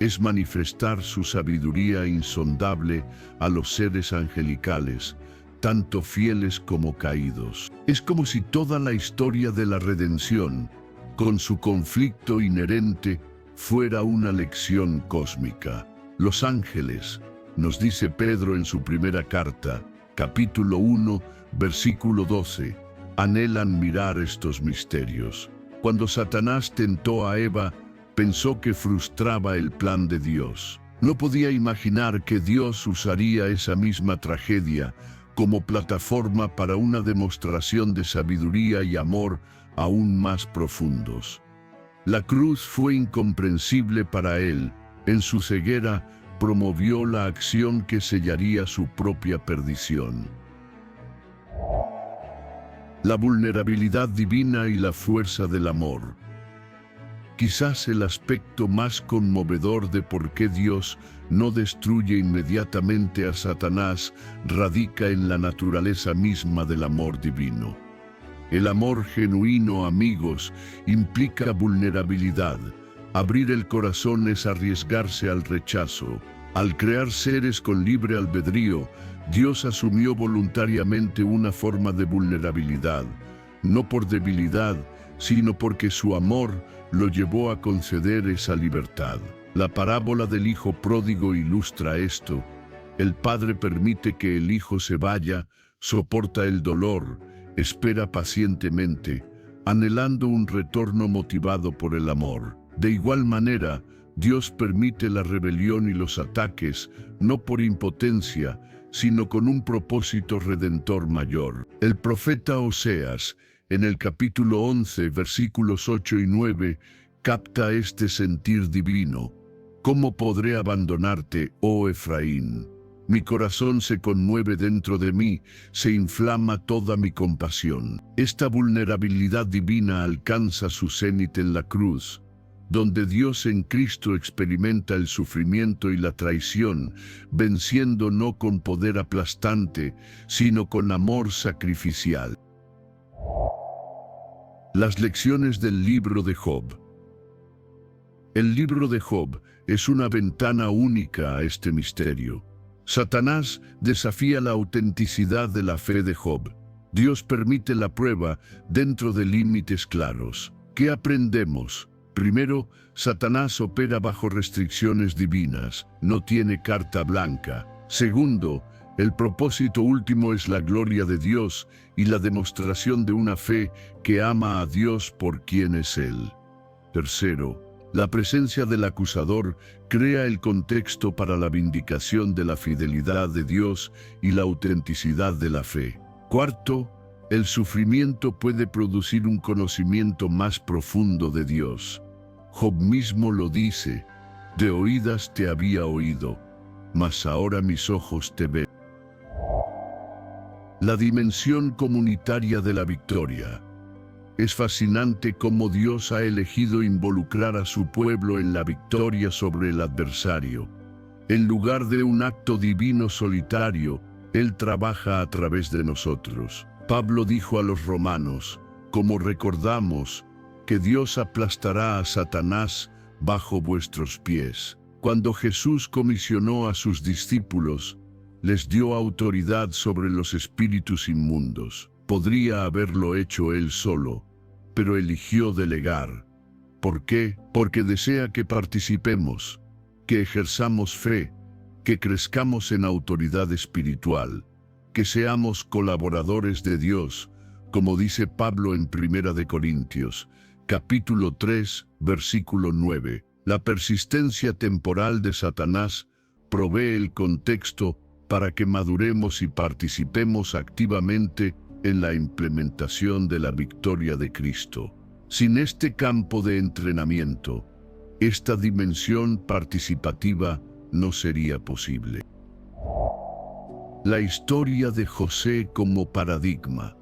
es manifestar su sabiduría insondable a los seres angelicales, tanto fieles como caídos. Es como si toda la historia de la redención, con su conflicto inherente, fuera una lección cósmica. Los ángeles, nos dice Pedro en su primera carta, capítulo 1, versículo 12, anhelan mirar estos misterios. Cuando Satanás tentó a Eva, pensó que frustraba el plan de Dios. No podía imaginar que Dios usaría esa misma tragedia como plataforma para una demostración de sabiduría y amor aún más profundos. La cruz fue incomprensible para él. En su ceguera, promovió la acción que sellaría su propia perdición. La vulnerabilidad divina y la fuerza del amor. Quizás el aspecto más conmovedor de por qué Dios no destruye inmediatamente a Satanás radica en la naturaleza misma del amor divino. El amor genuino, amigos, implica vulnerabilidad. Abrir el corazón es arriesgarse al rechazo. Al crear seres con libre albedrío, Dios asumió voluntariamente una forma de vulnerabilidad, no por debilidad, sino porque su amor lo llevó a conceder esa libertad. La parábola del hijo pródigo ilustra esto. El padre permite que el hijo se vaya, soporta el dolor, espera pacientemente, anhelando un retorno motivado por el amor. De igual manera, Dios permite la rebelión y los ataques, no por impotencia, sino con un propósito redentor mayor. El profeta Oseas, en el capítulo 11, versículos 8 y 9, capta este sentir divino. ¿Cómo podré abandonarte, oh Efraín? Mi corazón se conmueve dentro de mí, se inflama toda mi compasión. Esta vulnerabilidad divina alcanza su cenit en la cruz, donde Dios en Cristo experimenta el sufrimiento y la traición, venciendo no con poder aplastante, sino con amor sacrificial. Las lecciones del libro de Job. El libro de Job es una ventana única a este misterio. Satanás desafía la autenticidad de la fe de Job. Dios permite la prueba dentro de límites claros. ¿Qué aprendemos? Primero, Satanás opera bajo restricciones divinas, no tiene carta blanca. Segundo, el propósito último es la gloria de Dios y la demostración de una fe que ama a Dios por quien es Él. Tercero, la presencia del acusador crea el contexto para la vindicación de la fidelidad de Dios y la autenticidad de la fe. Cuarto, el sufrimiento puede producir un conocimiento más profundo de Dios. Job mismo lo dice: de oídas te había oído, mas ahora mis ojos te ven. La dimensión comunitaria de la victoria. Es fascinante cómo Dios ha elegido involucrar a su pueblo en la victoria sobre el adversario. En lugar de un acto divino solitario, Él trabaja a través de nosotros. Pablo dijo a los romanos, como recordamos, que Dios aplastará a Satanás bajo vuestros pies. Cuando Jesús comisionó a sus discípulos, les dio autoridad sobre los espíritus inmundos. Podría haberlo hecho Él solo, pero eligió delegar. ¿Por qué? Porque desea que participemos, que ejerzamos fe, que crezcamos en autoridad espiritual, que seamos colaboradores de Dios, como dice Pablo en 1 Corintios, capítulo 3, versículo 9. La persistencia temporal de Satanás provee el contexto para que maduremos y participemos activamente en la implementación de la victoria de Cristo. Sin este campo de entrenamiento, esta dimensión participativa no sería posible. La historia de José como paradigma.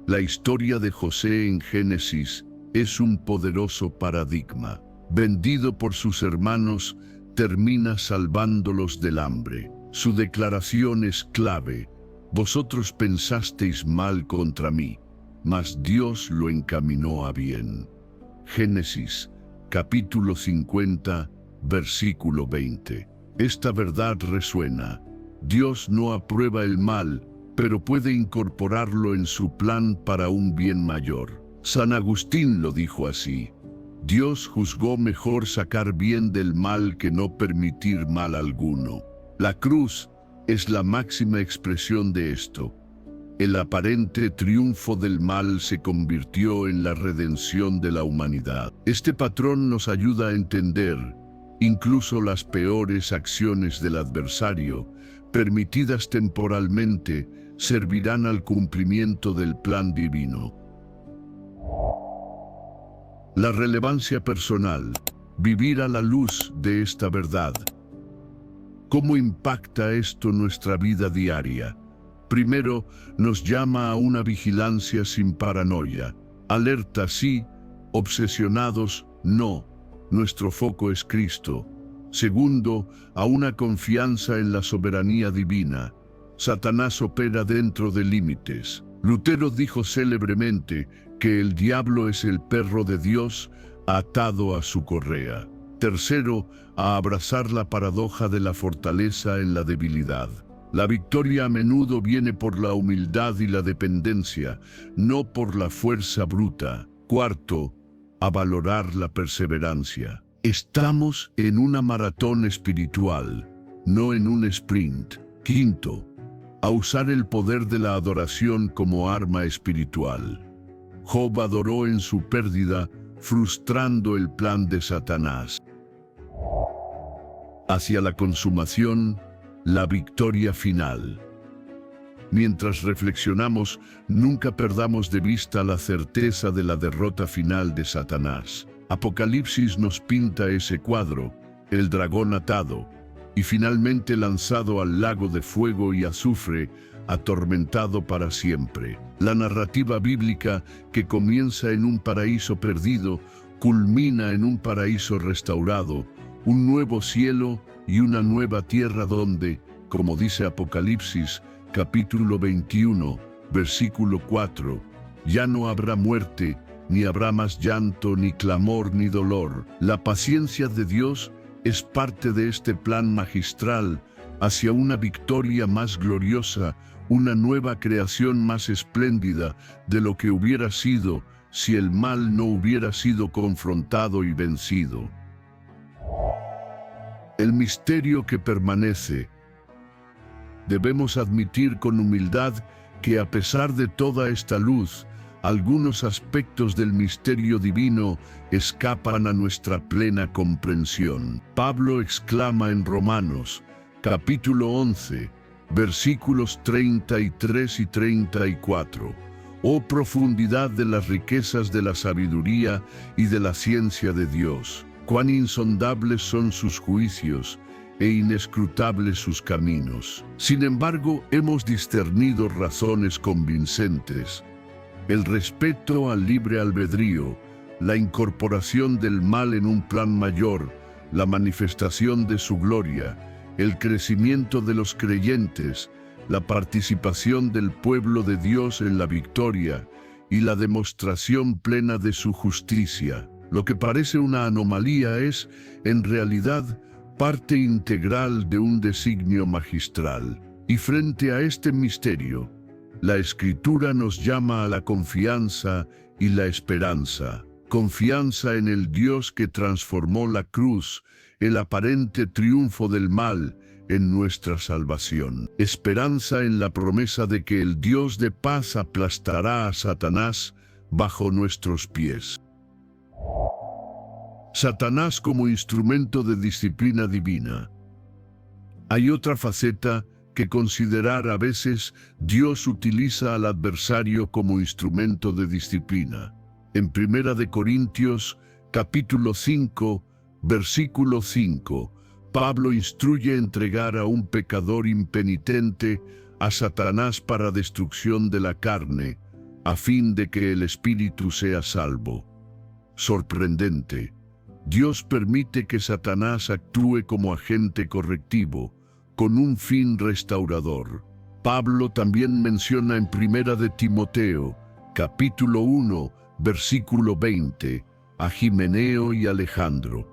La historia de José en Génesis es un poderoso paradigma. Vendido por sus hermanos, termina salvándolos del hambre. Su declaración es clave: vosotros pensasteis mal contra mí, mas Dios lo encaminó a bien. Génesis, capítulo 50, versículo 20. Esta verdad resuena. Dios no aprueba el mal, pero puede incorporarlo en su plan para un bien mayor. San Agustín lo dijo así: Dios juzgó mejor sacar bien del mal que no permitir mal alguno. La cruz es la máxima expresión de esto. El aparente triunfo del mal se convirtió en la redención de la humanidad. Este patrón nos ayuda a entender, incluso las peores acciones del adversario, permitidas temporalmente, servirán al cumplimiento del plan divino. La relevancia personal. Vivir a la luz de esta verdad. ¿Cómo impacta esto nuestra vida diaria? Primero, nos llama a una vigilancia sin paranoia. Alerta sí, obsesionados no. Nuestro foco es Cristo. Segundo, a una confianza en la soberanía divina. Satanás opera dentro de límites. Lutero dijo célebremente que el diablo es el perro de Dios atado a su correa. Tercero, a abrazar la paradoja de la fortaleza en la debilidad. La victoria a menudo viene por la humildad y la dependencia, no por la fuerza bruta. Cuarto, a valorar la perseverancia. Estamos en una maratón espiritual, no en un sprint. Quinto, a usar el poder de la adoración como arma espiritual. Job adoró en su pérdida, frustrando el plan de Satanás. Hacia la consumación, la victoria final. Mientras reflexionamos, nunca perdamos de vista la certeza de la derrota final de Satanás. Apocalipsis nos pinta ese cuadro, el dragón atado, y finalmente lanzado al lago de fuego y azufre, atormentado para siempre. La narrativa bíblica, que comienza en un paraíso perdido, culmina en un paraíso restaurado, un nuevo cielo y una nueva tierra donde, como dice Apocalipsis, capítulo 21, versículo 4, ya no habrá muerte, ni habrá más llanto, ni clamor, ni dolor. La paciencia de Dios es parte de este plan magistral hacia una victoria más gloriosa, una nueva creación más espléndida de lo que hubiera sido si el mal no hubiera sido confrontado y vencido. El misterio que permanece. Debemos admitir con humildad que a pesar de toda esta luz, algunos aspectos del misterio divino escapan a nuestra plena comprensión. Pablo exclama en Romanos, capítulo 11, versículos 33 y 34. Oh profundidad de las riquezas de la sabiduría y de la ciencia de Dios, cuán insondables son sus juicios e inescrutables sus caminos. Sin embargo, hemos discernido razones convincentes. El respeto al libre albedrío, la incorporación del mal en un plan mayor, la manifestación de su gloria, el crecimiento de los creyentes, la participación del pueblo de Dios en la victoria y la demostración plena de su justicia. Lo que parece una anomalía es, en realidad, parte integral de un designio magistral. Y frente a este misterio, la Escritura nos llama a la confianza y la esperanza. Confianza en el Dios que transformó la cruz, el aparente triunfo del mal, en nuestra salvación. Esperanza en la promesa de que el Dios de paz aplastará a Satanás bajo nuestros pies. Satanás como instrumento de disciplina divina. Hay otra faceta que considerar. A veces Dios utiliza al adversario como instrumento de disciplina. En 1 Corintios, capítulo 5, versículo 5, Pablo instruye entregar a un pecador impenitente a Satanás para destrucción de la carne, a fin de que el espíritu sea salvo. Sorprendente. Dios permite que Satanás actúe como agente correctivo, con un fin restaurador. Pablo también menciona en 1 Timoteo, capítulo 1, versículo 20, a Himeneo y Alejandro,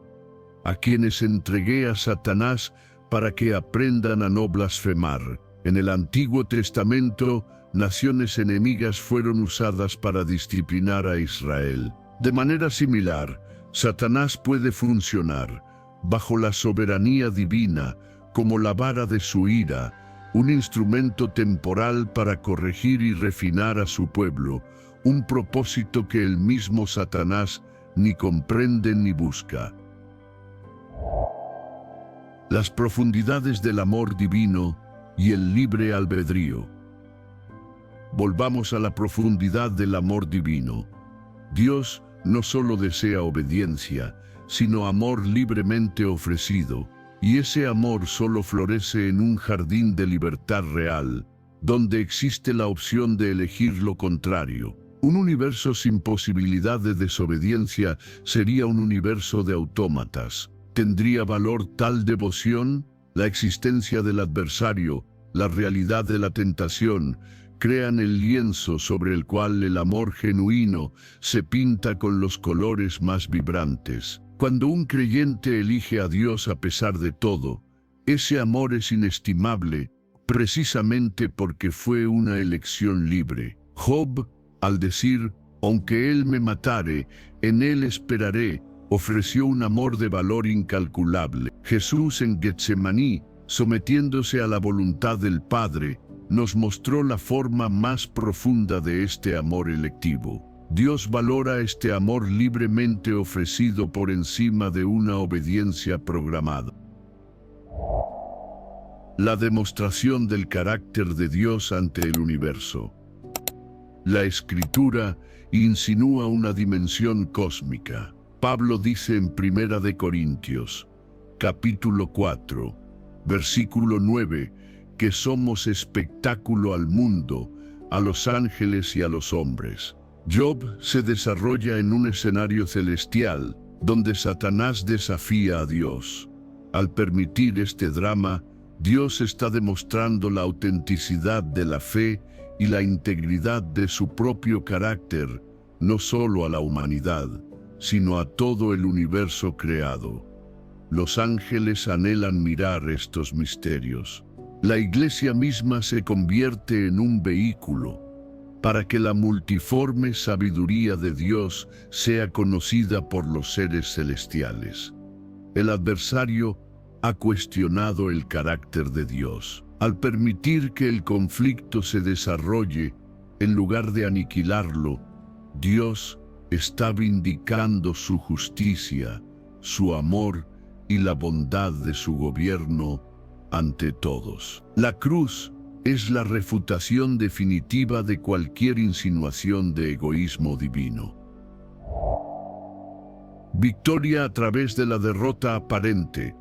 a quienes entregué a Satanás para que aprendan a no blasfemar. En el Antiguo Testamento, naciones enemigas fueron usadas para disciplinar a Israel. De manera similar, Satanás puede funcionar, bajo la soberanía divina, como la vara de su ira, un instrumento temporal para corregir y refinar a su pueblo, un propósito que el mismo Satanás ni comprende ni busca. Las profundidades del amor divino y el libre albedrío. Volvamos a la profundidad del amor divino. Dios no solo desea obediencia, sino amor libremente ofrecido, y ese amor solo florece en un jardín de libertad real, donde existe la opción de elegir lo contrario. Un universo sin posibilidad de desobediencia sería un universo de autómatas. ¿Tendría valor tal devoción? La existencia del adversario, la realidad de la tentación, crean el lienzo sobre el cual el amor genuino se pinta con los colores más vibrantes. Cuando un creyente elige a Dios a pesar de todo, ese amor es inestimable, precisamente porque fue una elección libre. Job, al decir, aunque él me matare, en él esperaré, ofreció un amor de valor incalculable. Jesús en Getsemaní, sometiéndose a la voluntad del Padre, nos mostró la forma más profunda de este amor electivo. Dios valora este amor libremente ofrecido por encima de una obediencia programada. La demostración del carácter de Dios ante el universo. La Escritura insinúa una dimensión cósmica. Pablo dice en 1 Corintios, capítulo 4, versículo 9, que somos espectáculo al mundo, a los ángeles y a los hombres. Job se desarrolla en un escenario celestial, donde Satanás desafía a Dios. Al permitir este drama, Dios está demostrando la autenticidad de la fe y la integridad de su propio carácter, no solo a la humanidad, sino a todo el universo creado. Los ángeles anhelan mirar estos misterios. La Iglesia misma se convierte en un vehículo para que la multiforme sabiduría de Dios sea conocida por los seres celestiales. El adversario ha cuestionado el carácter de Dios. Al permitir que el conflicto se desarrolle, en lugar de aniquilarlo, Dios está vindicando su justicia, su amor y la bondad de su gobierno ante todos. La cruz es la refutación definitiva de cualquier insinuación de egoísmo divino. Victoria a través de la derrota aparente.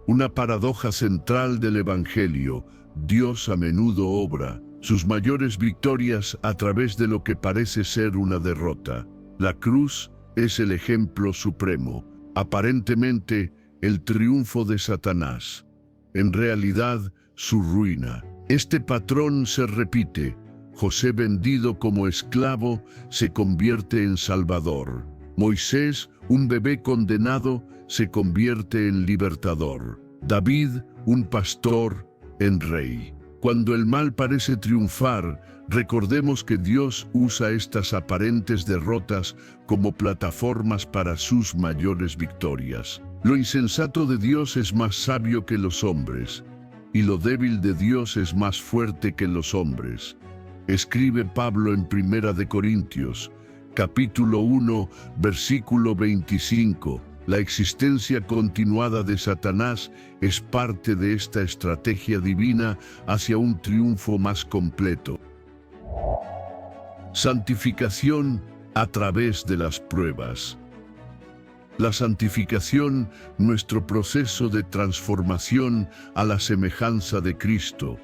Una paradoja central del Evangelio: Dios a menudo obra sus mayores victorias a través de lo que parece ser una derrota. La cruz es el ejemplo supremo, aparentemente el triunfo de Satanás, en realidad su ruina. Este patrón se repite. José, vendido como esclavo, se convierte en salvador. Moisés, un bebé condenado, se convierte en libertador. David, un pastor, en rey. Cuando el mal parece triunfar, recordemos que Dios usa estas aparentes derrotas como plataformas para sus mayores victorias. Lo insensato de Dios es más sabio que los hombres, y lo débil de Dios es más fuerte que los hombres. Escribe Pablo en 1 Corintios, capítulo 1, versículo 25. La existencia continuada de Satanás es parte de esta estrategia divina hacia un triunfo más completo. Santificación a través de las pruebas. La santificación, nuestro proceso de transformación a la semejanza de Cristo,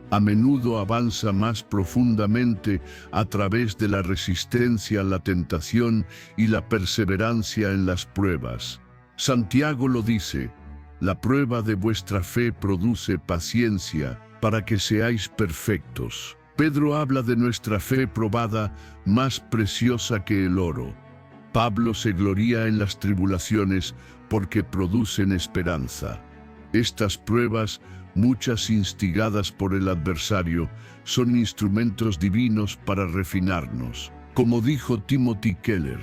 a menudo avanza más profundamente a través de la resistencia a la tentación y la perseverancia en las pruebas. Santiago lo dice: la prueba de vuestra fe produce paciencia, para que seáis perfectos. Pedro habla de nuestra fe probada, más preciosa que el oro. Pablo se gloría en las tribulaciones porque producen esperanza. Estas pruebas, muchas instigadas por el adversario, son instrumentos divinos para refinarnos. Como dijo Timothy Keller,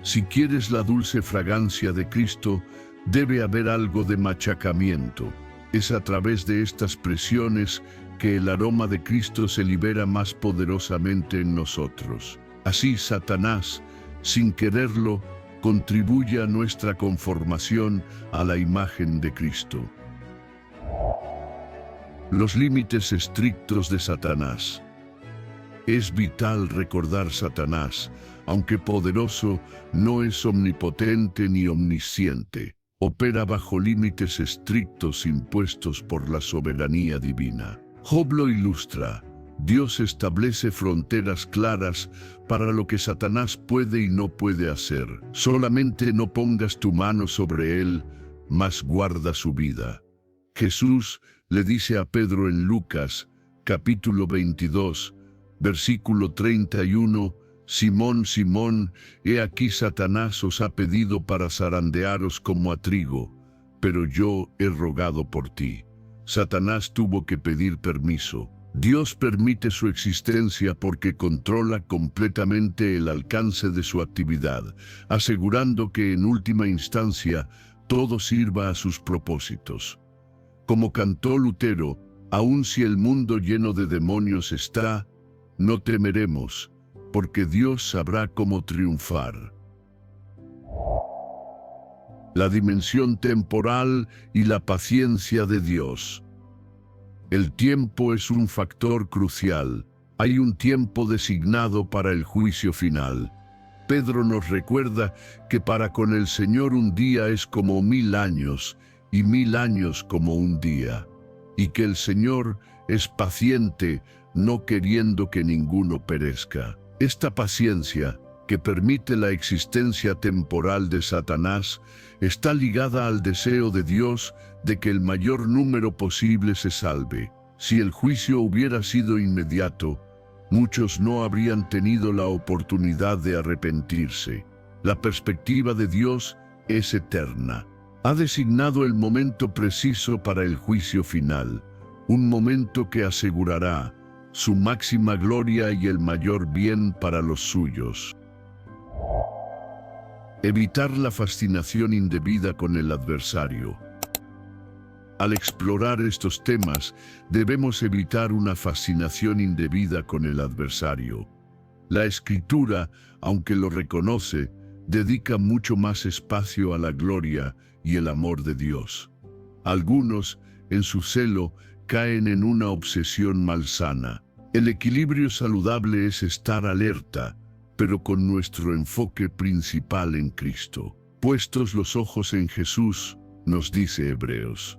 si quieres la dulce fragancia de Cristo, debe haber algo de machacamiento. Es a través de estas presiones que el aroma de Cristo se libera más poderosamente en nosotros. Así Satanás, sin quererlo, contribuye a nuestra conformación a la imagen de Cristo. Los límites estrictos de Satanás. Es vital recordar: Satanás, aunque poderoso, no es omnipotente ni omnisciente. Opera bajo límites estrictos impuestos por la soberanía divina. Job lo ilustra. Dios establece fronteras claras para lo que Satanás puede y no puede hacer. Solamente no pongas tu mano sobre él, mas guarda su vida. Jesús le dice a Pedro en Lucas, capítulo 22, versículo 31, Simón, Simón, he aquí Satanás os ha pedido para zarandearos como a trigo, pero yo he rogado por ti. Satanás tuvo que pedir permiso. Dios permite su existencia porque controla completamente el alcance de su actividad, asegurando que en última instancia todo sirva a sus propósitos. Como cantó Lutero, aun si el mundo lleno de demonios está, no temeremos, porque Dios sabrá cómo triunfar. La dimensión temporal y la paciencia de Dios. El tiempo es un factor crucial. Hay un tiempo designado para el juicio final. Pedro nos recuerda que para con el Señor un día es como 1000 años y 1000 años como un día, y que el Señor es paciente, no queriendo que ninguno perezca. Esta paciencia, que permite la existencia temporal de Satanás, está ligada al deseo de Dios de que el mayor número posible se salve. Si el juicio hubiera sido inmediato, muchos no habrían tenido la oportunidad de arrepentirse. La perspectiva de Dios es eterna. Ha designado el momento preciso para el juicio final, un momento que asegurará su máxima gloria y el mayor bien para los suyos. Evitar la fascinación indebida con el adversario. Al explorar estos temas, debemos evitar una fascinación indebida con el adversario. La Escritura, aunque lo reconoce, dedica mucho más espacio a la gloria y el amor de Dios. Algunos, en su celo, caen en una obsesión malsana. El equilibrio saludable es estar alerta, pero con nuestro enfoque principal en Cristo. Puestos los ojos en Jesús, nos dice Hebreos,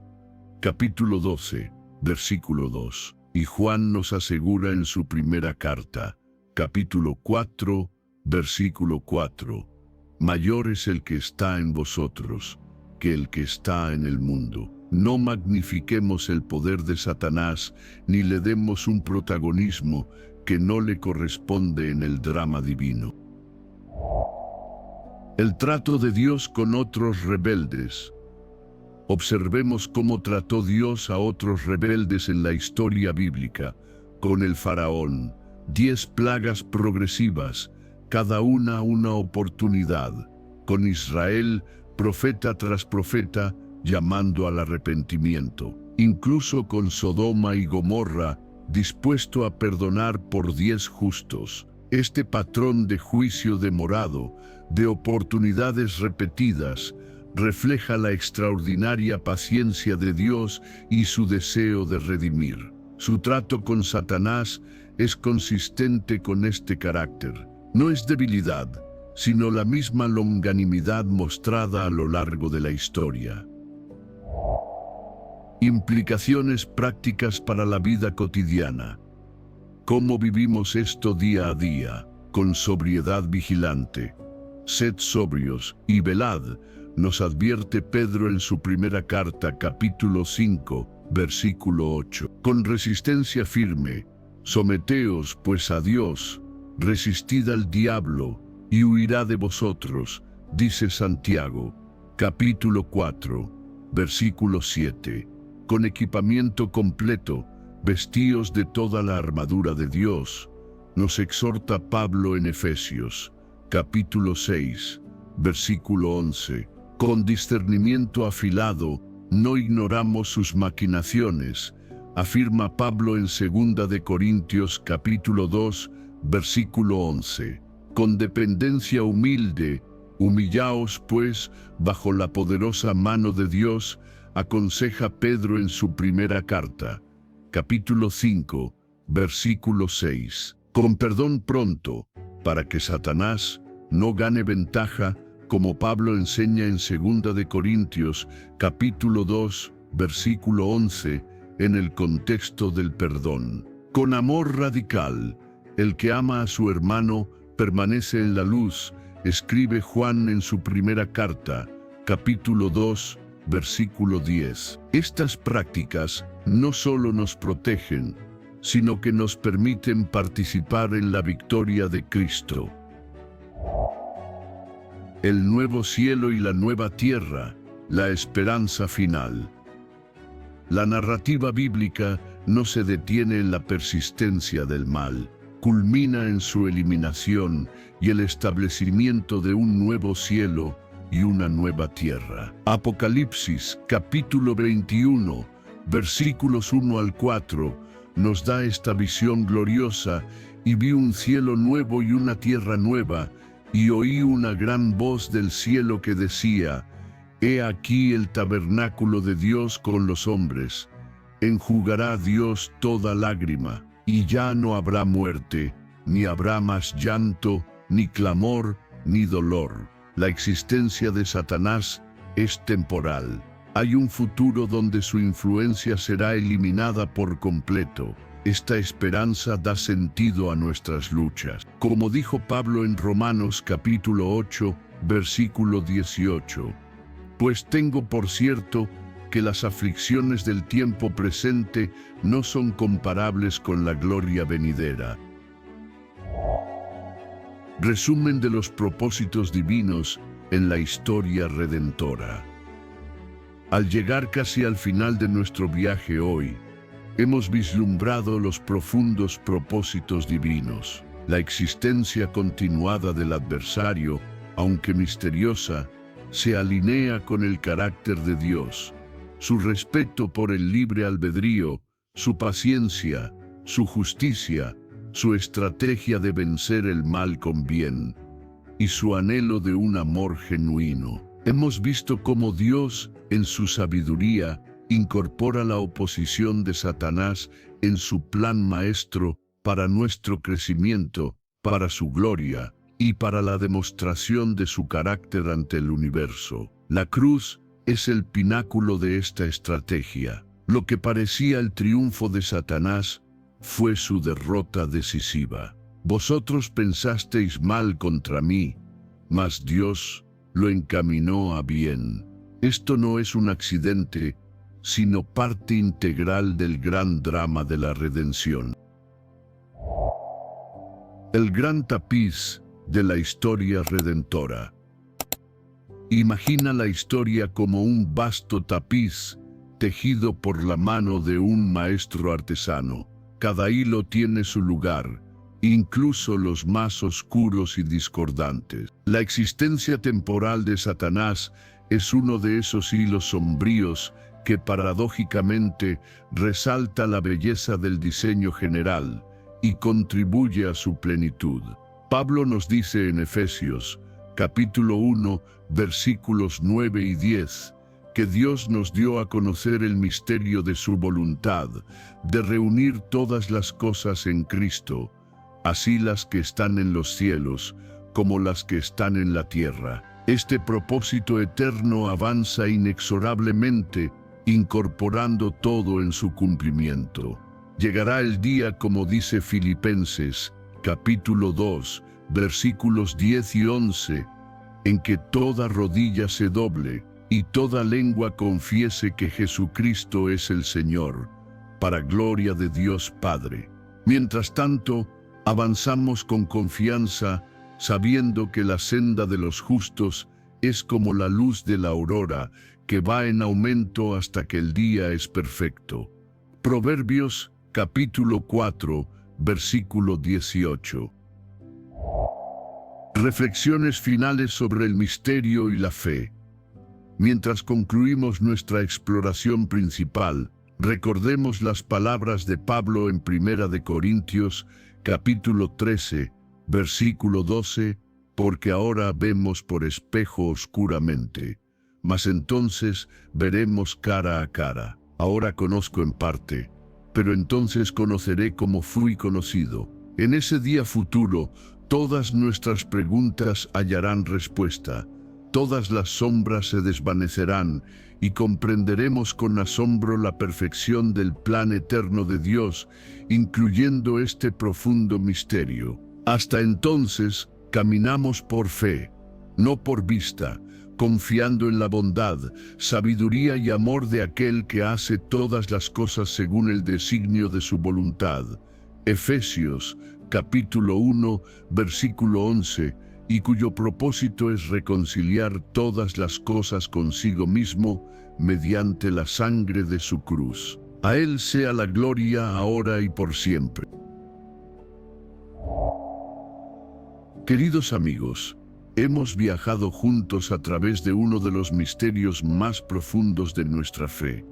capítulo 12, versículo 2. Y Juan nos asegura en su primera carta, capítulo 4, versículo 4. Mayor es el que está en vosotros que el que está en el mundo. No magnifiquemos el poder de Satanás, ni le demos un protagonismo que no le corresponde en el drama divino. El trato de Dios con otros rebeldes. Observemos cómo trató Dios a otros rebeldes en la historia bíblica. Con el faraón, 10 plagas progresivas, cada una oportunidad. Con Israel, profeta tras profeta, llamando al arrepentimiento. Incluso con Sodoma y Gomorra, dispuesto a perdonar por 10 justos. Este patrón de juicio demorado, de oportunidades repetidas, refleja la extraordinaria paciencia de Dios y su deseo de redimir. Su trato con Satanás es consistente con este carácter. No es debilidad, sino la misma longanimidad mostrada a lo largo de la historia. Implicaciones prácticas para la vida cotidiana. ¿Cómo vivimos esto día a día? Con sobriedad vigilante. Sed sobrios y velad, nos advierte Pedro en su primera carta, capítulo 5, versículo 8. Con resistencia firme, someteos pues a Dios, resistid al diablo, y huirá de vosotros, dice Santiago, capítulo 4, versículo 7. Con equipamiento completo, vestíos de toda la armadura de Dios, nos exhorta Pablo en Efesios, capítulo 6, versículo 11. Con discernimiento afilado, no ignoramos sus maquinaciones, afirma Pablo en 2 de Corintios, capítulo 2, versículo 11. Con dependencia humilde, humillaos pues bajo la poderosa mano de Dios, aconseja Pedro en su primera carta, capítulo 5, versículo 6. Con perdón pronto, para que Satanás no gane ventaja, como Pablo enseña en 2 de Corintios, capítulo 2, versículo 11, en el contexto del perdón. Con amor radical, el que ama a su hermano permanece en la luz, escribe Juan en su primera carta, capítulo 2, versículo 10. Estas prácticas no solo nos protegen, sino que nos permiten participar en la victoria de Cristo. el nuevo cielo y la nueva tierra, la esperanza final. La narrativa bíblica no se detiene en la persistencia del mal, culmina en su eliminación y el establecimiento de un nuevo cielo y una nueva tierra. Apocalipsis, capítulo 21, versículos 1 al 4, nos da esta visión gloriosa: y vi un cielo nuevo y una tierra nueva, y oí una gran voz del cielo que decía: He aquí el tabernáculo de Dios con los hombres. Enjugará Dios toda lágrima, y ya no habrá muerte, ni habrá más llanto, ni clamor, ni dolor. La existencia de Satanás es temporal. Hay un futuro donde su influencia será eliminada por completo. Esta esperanza da sentido a nuestras luchas. Como dijo Pablo en Romanos capítulo 8, versículo 18. Pues tengo por cierto que las aflicciones del tiempo presente no son comparables con la gloria venidera. Resumen de los propósitos divinos en la historia redentora. Al llegar casi al final de nuestro viaje hoy, hemos vislumbrado los profundos propósitos divinos. La existencia continuada del adversario, aunque misteriosa, se alinea con el carácter de Dios, su respeto por el libre albedrío, su paciencia, su justicia, su estrategia de vencer el mal con bien, y su anhelo de un amor genuino. Hemos visto cómo Dios, en su sabiduría, incorpora la oposición de Satanás en su plan maestro para nuestro crecimiento, para su gloria y para la demostración de su carácter ante el universo. La cruz es el pináculo de esta estrategia. Lo que parecía el triunfo de Satanás fue su derrota decisiva. Vosotros pensasteis mal contra mí, mas Dios lo encaminó a bien. Esto no es un accidente, sino parte integral del gran drama de la redención. El gran tapiz de la historia redentora. Imagina la historia como un vasto tapiz tejido por la mano de un maestro artesano. Cada hilo tiene su lugar, incluso los más oscuros y discordantes. La existencia temporal de Satanás es uno de esos hilos sombríos que paradójicamente resalta la belleza del diseño general y contribuye a su plenitud. Pablo nos dice en Efesios, capítulo 1, versículos 9 y 10, que Dios nos dio a conocer el misterio de su voluntad, de reunir todas las cosas en Cristo, así las que están en los cielos como las que están en la tierra. Este propósito eterno avanza inexorablemente, incorporando todo en su cumplimiento. Llegará el día, como dice Filipenses, capítulo 2, versículos 10 y 11, en que toda rodilla se doble y toda lengua confiese que Jesucristo es el Señor, para gloria de Dios Padre. Mientras tanto, avanzamos con confianza, sabiendo que la senda de los justos es como la luz de la aurora, que va en aumento hasta que el día es perfecto. Proverbios, capítulo 4, versículo 18. Reflexiones finales sobre el misterio y la fe. Mientras concluimos nuestra exploración principal, recordemos las palabras de Pablo en 1 de Corintios, capítulo 13, versículo 12, porque ahora vemos por espejo oscuramente, mas entonces veremos cara a cara. Ahora conozco en parte, pero entonces conoceré como fui conocido. En ese día futuro, todas nuestras preguntas hallarán respuesta, todas las sombras se desvanecerán y comprenderemos con asombro la perfección del plan eterno de Dios, incluyendo este profundo misterio. Hasta entonces, caminamos por fe, no por vista, confiando en la bondad, sabiduría y amor de aquel que hace todas las cosas según el designio de su voluntad. Efesios, capítulo 1, versículo 11, y cuyo propósito es reconciliar todas las cosas consigo mismo mediante la sangre de su cruz. A Él sea la gloria ahora y por siempre. Queridos amigos, hemos viajado juntos a través de uno de los misterios más profundos de nuestra fe.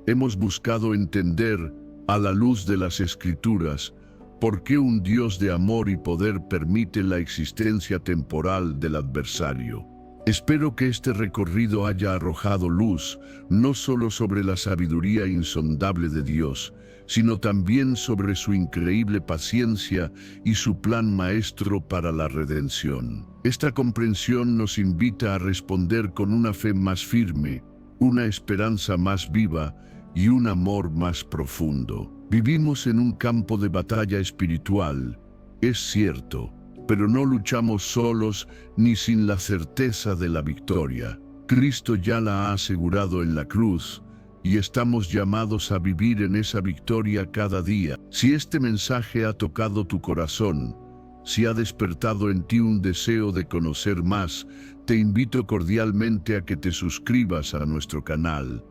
Hemos buscado entender, a la luz de las Escrituras, por qué un Dios de amor y poder permite la existencia temporal del adversario. Espero que este recorrido haya arrojado luz, no solo sobre la sabiduría insondable de Dios, sino también sobre su increíble paciencia y su plan maestro para la redención. Esta comprensión nos invita a responder con una fe más firme, una esperanza más viva y un amor más profundo. Vivimos en un campo de batalla espiritual, es cierto, pero no luchamos solos ni sin la certeza de la victoria. Cristo ya la ha asegurado en la cruz, y estamos llamados a vivir en esa victoria cada día. Si este mensaje ha tocado tu corazón, si ha despertado en ti un deseo de conocer más, te invito cordialmente a que te suscribas a nuestro canal.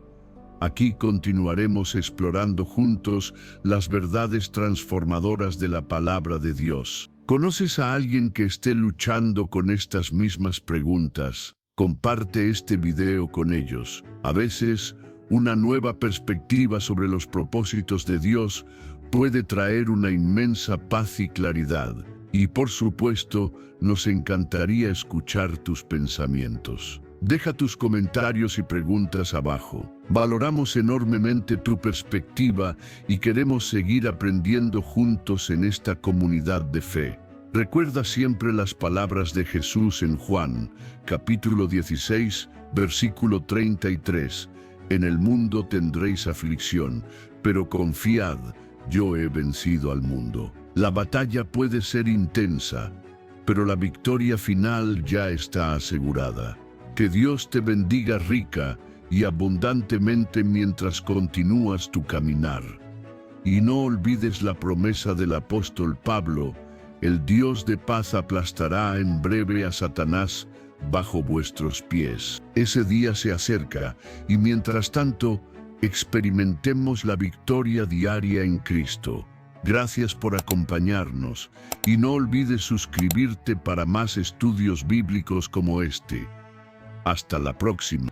Aquí continuaremos explorando juntos las verdades transformadoras de la palabra de Dios. ¿Conoces a alguien que esté luchando con estas mismas preguntas? Comparte este video con ellos. A veces, una nueva perspectiva sobre los propósitos de Dios puede traer una inmensa paz y claridad. Y por supuesto, nos encantaría escuchar tus pensamientos. Deja tus comentarios y preguntas abajo. Valoramos enormemente tu perspectiva y queremos seguir aprendiendo juntos en esta comunidad de fe. Recuerda siempre las palabras de Jesús en Juan, capítulo 16, versículo 33. En el mundo tendréis aflicción, pero confiad, yo he vencido al mundo. La batalla puede ser intensa, pero la victoria final ya está asegurada. Que Dios te bendiga rica y abundantemente mientras continúas tu caminar. Y no olvides la promesa del apóstol Pablo: el Dios de paz aplastará en breve a Satanás bajo vuestros pies. Ese día se acerca y mientras tanto, experimentemos la victoria diaria en Cristo. Gracias por acompañarnos y no olvides suscribirte para más estudios bíblicos como este. Hasta la próxima.